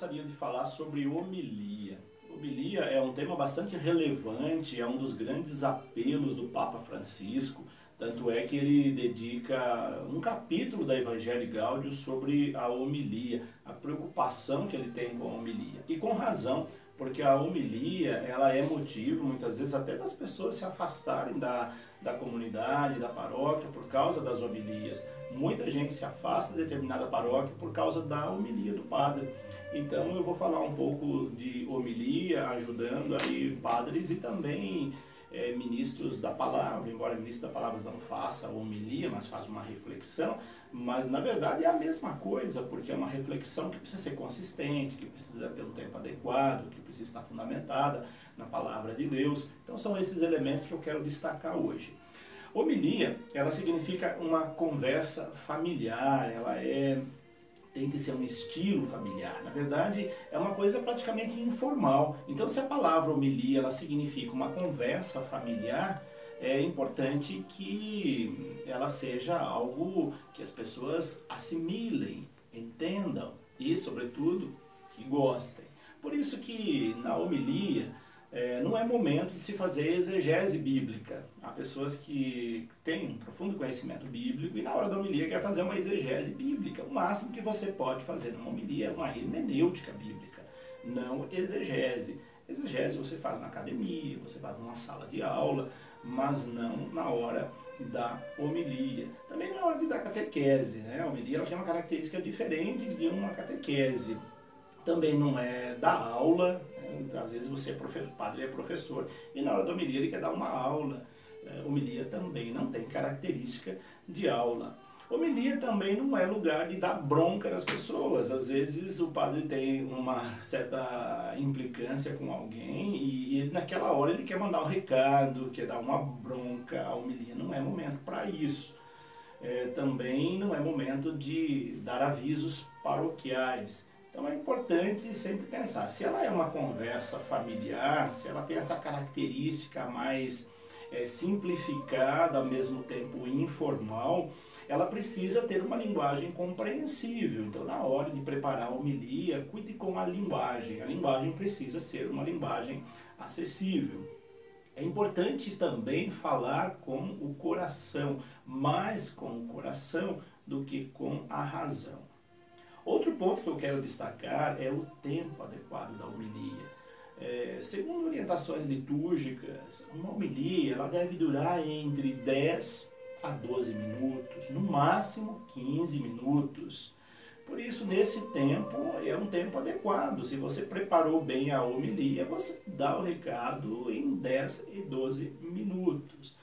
gostaria de falar sobre homilia. Homilia é um tema bastante relevante, é um dos grandes apelos do Papa Francisco, tanto é que ele dedica um capítulo da Evangelii Gaudium sobre a homilia, a preocupação que ele tem com a homilia. E com razão, porque a homilia ela é motivo, muitas vezes, até das pessoas se afastarem da comunidade, da paróquia, por causa das homilias. Muita gente se afasta de determinada paróquia por causa da homilia do padre. Então eu vou falar um pouco de homilia, ajudando aí padres e também ministros da palavra, embora ministro da palavra não faça homilia, mas faz uma reflexão, mas na verdade é a mesma coisa, porque é uma reflexão que precisa ser consistente, que precisa ter um tempo adequado, que precisa estar fundamentada na palavra de Deus. Então são esses elementos que eu quero destacar hoje. Homilia, ela significa uma conversa familiar, tem que ser um estilo familiar. Na verdade, é uma coisa praticamente informal. Então, se a palavra homilia ela significa uma conversa familiar, é importante que ela seja algo que as pessoas assimilem, entendam e, sobretudo, que gostem. Por isso que na homilia não é momento de se fazer exegese bíblica. Há pessoas que têm um profundo conhecimento bíblico e na hora da homilia quer fazer uma exegese bíblica. O máximo que você pode fazer numa homilia é uma hermenêutica bíblica, não exegese. Exegese você faz na academia, você faz numa sala de aula, mas não na hora da homilia. Também na hora de dar catequese, né? A homilia ela tem uma característica diferente de uma catequese. Também não é dar aula, às vezes você é professor, o padre é professor, e na hora da homilia ele quer dar uma aula. Homilia também não tem característica de aula. Homilia também não é lugar de dar bronca nas pessoas. Às vezes o padre tem uma certa implicância com alguém e naquela hora ele quer mandar um recado, quer dar uma bronca. A homilia não é momento para isso. Também não é momento de dar avisos paroquiais. Então é importante sempre pensar, se ela é uma conversa familiar, se ela tem essa característica mais simplificada, ao mesmo tempo informal, ela precisa ter uma linguagem compreensível. Então na hora de preparar a homilia, cuide com a linguagem precisa ser uma linguagem acessível. É importante também falar com o coração, mais com o coração do que com a razão. Outro ponto que eu quero destacar é o tempo adequado da homilia. Segundo orientações litúrgicas, uma homilia ela deve durar entre 10 a 12 minutos, no máximo 15 minutos. Por isso, nesse tempo, é um tempo adequado. Se você preparou bem a homilia, você dá o recado em 10 e 12 minutos.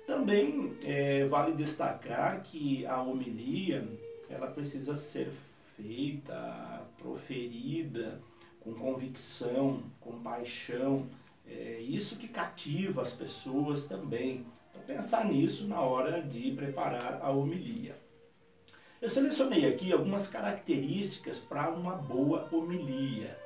Também vale destacar que a homilia ela precisa ser feita, proferida com convicção, com paixão. É isso que cativa as pessoas também. Então pensar nisso na hora de preparar a homilia. Eu selecionei aqui algumas características para uma boa homilia.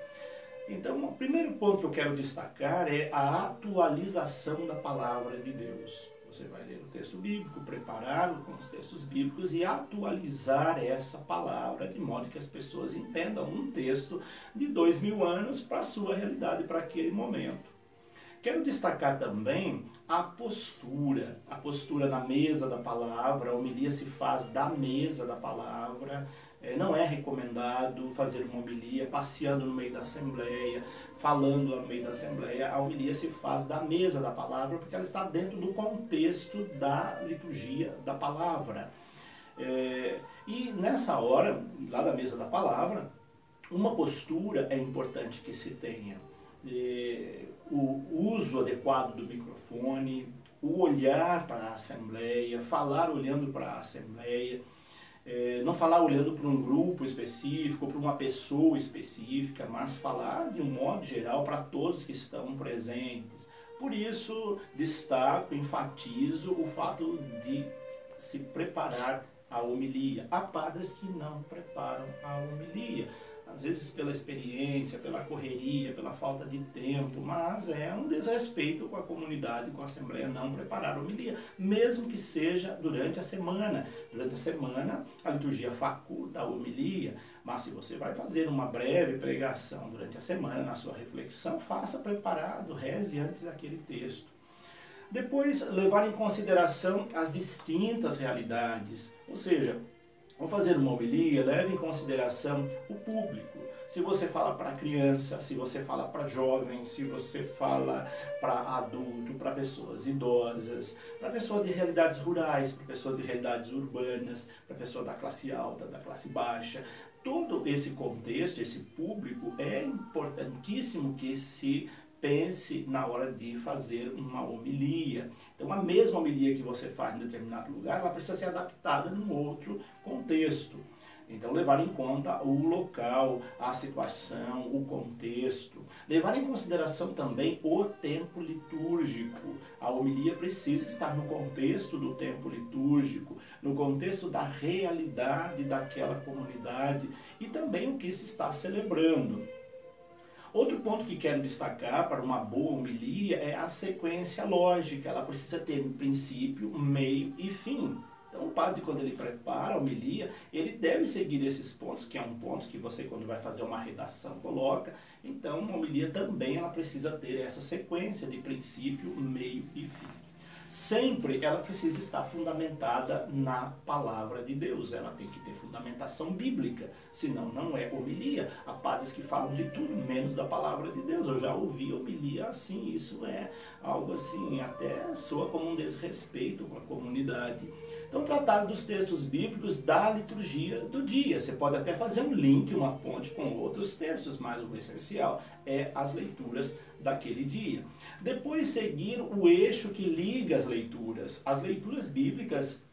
Então o primeiro ponto que eu quero destacar é a atualização da palavra de Deus. Você vai ler o texto bíblico, prepará-lo com os textos bíblicos e atualizar essa palavra de modo que as pessoas entendam um texto de 2000 anos para a sua realidade, para aquele momento. Quero destacar também a postura na mesa da palavra. A homilia se faz da mesa da palavra. Não é recomendado fazer uma homilia passeando no meio da assembleia, falando no meio da assembleia. A homilia se faz da mesa da palavra porque ela está dentro do contexto da liturgia da palavra. E nessa hora, lá da mesa da palavra, uma postura é importante que se tenha. O uso adequado do microfone, o olhar para a assembleia, falar olhando para a assembleia. Não falar olhando para um grupo específico, para uma pessoa específica, mas falar de um modo geral para todos que estão presentes. Por isso, destaco, enfatizo o fato de se preparar a homilia. Há padres que não preparam a homilia. às vezes pela experiência, pela correria, pela falta de tempo, mas é um desrespeito com a comunidade, com a Assembleia não preparar a homilia, mesmo que seja durante a semana. Durante a semana a liturgia faculta a homilia, mas se você vai fazer uma breve pregação durante a semana, na sua reflexão, faça preparado, reze antes daquele texto. Depois, levar em consideração as distintas realidades, ou seja, ao fazer uma homilia, leve em consideração o público. Se você fala para criança, se você fala para jovens, se você fala para adulto, para pessoas idosas, para pessoas de realidades rurais, para pessoas de realidades urbanas, para pessoas da classe alta, da classe baixa, todo esse contexto, esse público, é importantíssimo que se pense na hora de fazer uma homilia. Então, a mesma homilia que você faz em determinado lugar, ela precisa ser adaptada num outro contexto. Então, levar em conta o local, a situação, o contexto. Levar em consideração também o tempo litúrgico. A homilia precisa estar no contexto do tempo litúrgico, no contexto da realidade daquela comunidade e também o que se está celebrando. Outro ponto que quero destacar para uma boa homilia é a sequência lógica. Ela precisa ter princípio, meio e fim. Então, o padre, quando ele prepara a homilia, ele deve seguir esses pontos, que é um ponto que você, quando vai fazer uma redação, coloca. Então, uma homilia também ela precisa ter essa sequência de princípio, meio e fim. Sempre ela precisa estar fundamentada na palavra de Deus. Ela tem que ter fundamentação bíblica, senão não é homilia. Há padres que falam de tudo, menos da palavra de Deus. Eu já ouvi homilia assim, isso é algo assim, até soa como um desrespeito com a comunidade. Então, tratar dos textos bíblicos da liturgia do dia. Você pode até fazer um link, uma ponte com outros textos, mas o essencial é as leituras daquele dia. Depois, seguir o eixo que liga as leituras. As leituras bíblicas,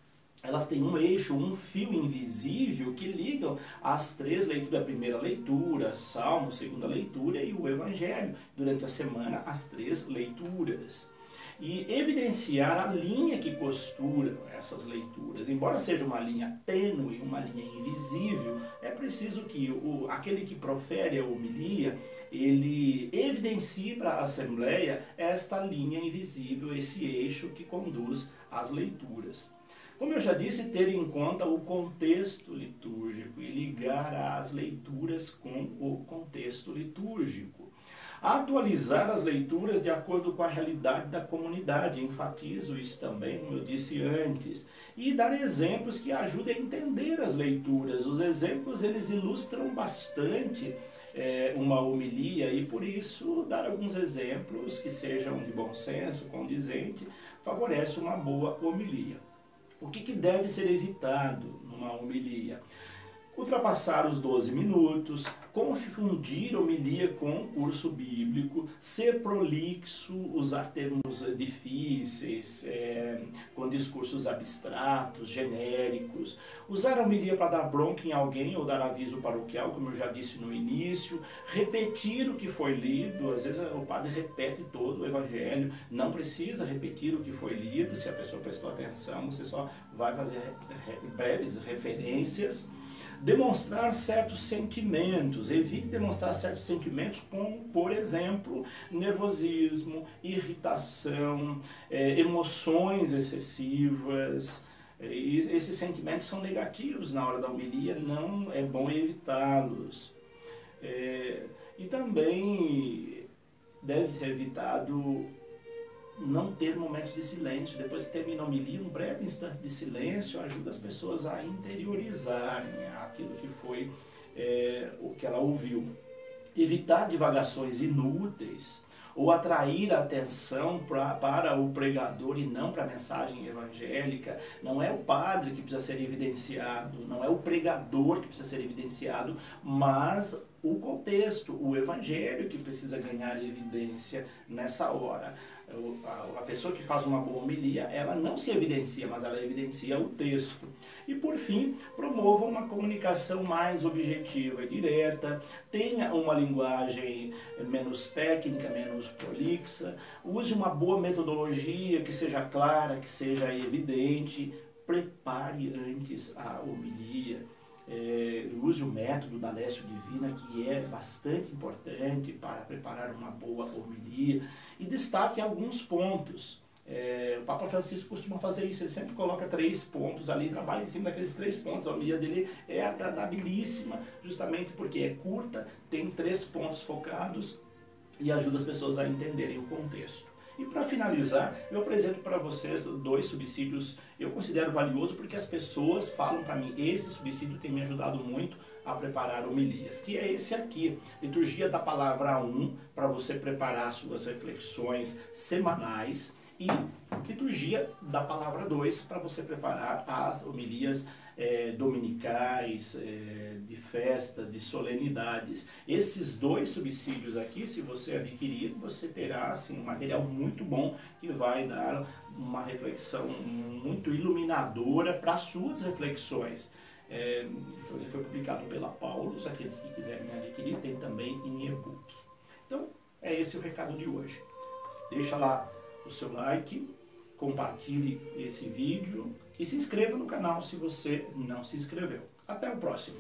elas têm um eixo, um fio invisível que ligam as três leituras, a primeira leitura, Salmo, segunda leitura e o Evangelho. Durante a semana, as três leituras. E evidenciar a linha que costura essas leituras. Embora seja uma linha tênue, uma linha invisível, é preciso que aquele que profere a homilia, ele evidencie para a Assembleia esta linha invisível, esse eixo que conduz às leituras. Como eu já disse, ter em conta o contexto litúrgico e ligar as leituras com o contexto litúrgico. Atualizar as leituras de acordo com a realidade da comunidade, enfatizo isso também, como eu disse antes, e dar exemplos que ajudem a entender as leituras. Os exemplos, eles ilustram bastante uma homilia e, por isso, dar alguns exemplos que sejam de bom senso, condizente, favorece uma boa homilia. O que deve ser evitado numa homilia? Ultrapassar os 12 minutos, confundir homilia com curso bíblico, ser prolixo, usar termos difíceis, com discursos abstratos, genéricos, usar a homilia para dar bronca em alguém ou dar aviso paroquial, como eu já disse no início, repetir o que foi lido. Às vezes o padre repete todo o evangelho, não precisa repetir o que foi lido, se a pessoa prestou atenção, você só vai fazer breves referências. Demonstrar certos sentimentos, evite demonstrar certos sentimentos como, por exemplo, nervosismo, irritação, emoções excessivas. Esses sentimentos são negativos na hora da homilia, não é bom evitá-los. E também deve ser evitado não ter momentos de silêncio. Depois que termina a homilia, um breve instante de silêncio ajuda as pessoas a interiorizarem aquilo que foi o que ela ouviu. Evitar divagações inúteis ou atrair a atenção para o pregador e não para a mensagem evangélica. Não é o padre que precisa ser evidenciado, não é o pregador que precisa ser evidenciado, mas o contexto, o evangelho que precisa ganhar evidência nessa hora. A pessoa que faz uma boa homilia, ela não se evidencia, mas ela evidencia o texto. E por fim, promova uma comunicação mais objetiva e direta, tenha uma linguagem menos técnica, menos prolixa, use uma boa metodologia que seja clara, que seja evidente, prepare antes a homilia. use o método da Lécio Divina, que é bastante importante para preparar uma boa homilia, e destaque alguns pontos. O Papa Francisco costuma fazer isso, ele sempre coloca 3 pontos ali, trabalha em cima daqueles 3 pontos. A homilia dele é agradabilíssima, justamente porque é curta, tem 3 pontos focados e ajuda as pessoas a entenderem o contexto. E para finalizar, eu apresento para vocês 2 subsídios eu considero valioso, porque as pessoas falam para mim, esse subsídio tem me ajudado muito a preparar homilias, que é esse aqui, Liturgia da Palavra 1, para você preparar suas reflexões semanais, e Liturgia da Palavra 2, para você preparar as homilias dominicais, de festas, de solenidades. Esses 2 subsídios aqui, se você adquirir, você terá assim, um material muito bom que vai dar uma reflexão muito iluminadora para as suas reflexões. Então, ele foi publicado pela Paulus, aqueles que quiserem adquirir, tem também em e-book. Então, é esse o recado de hoje. Deixa lá o seu like, compartilhe esse vídeo e se inscreva no canal se você não se inscreveu. Até o próximo!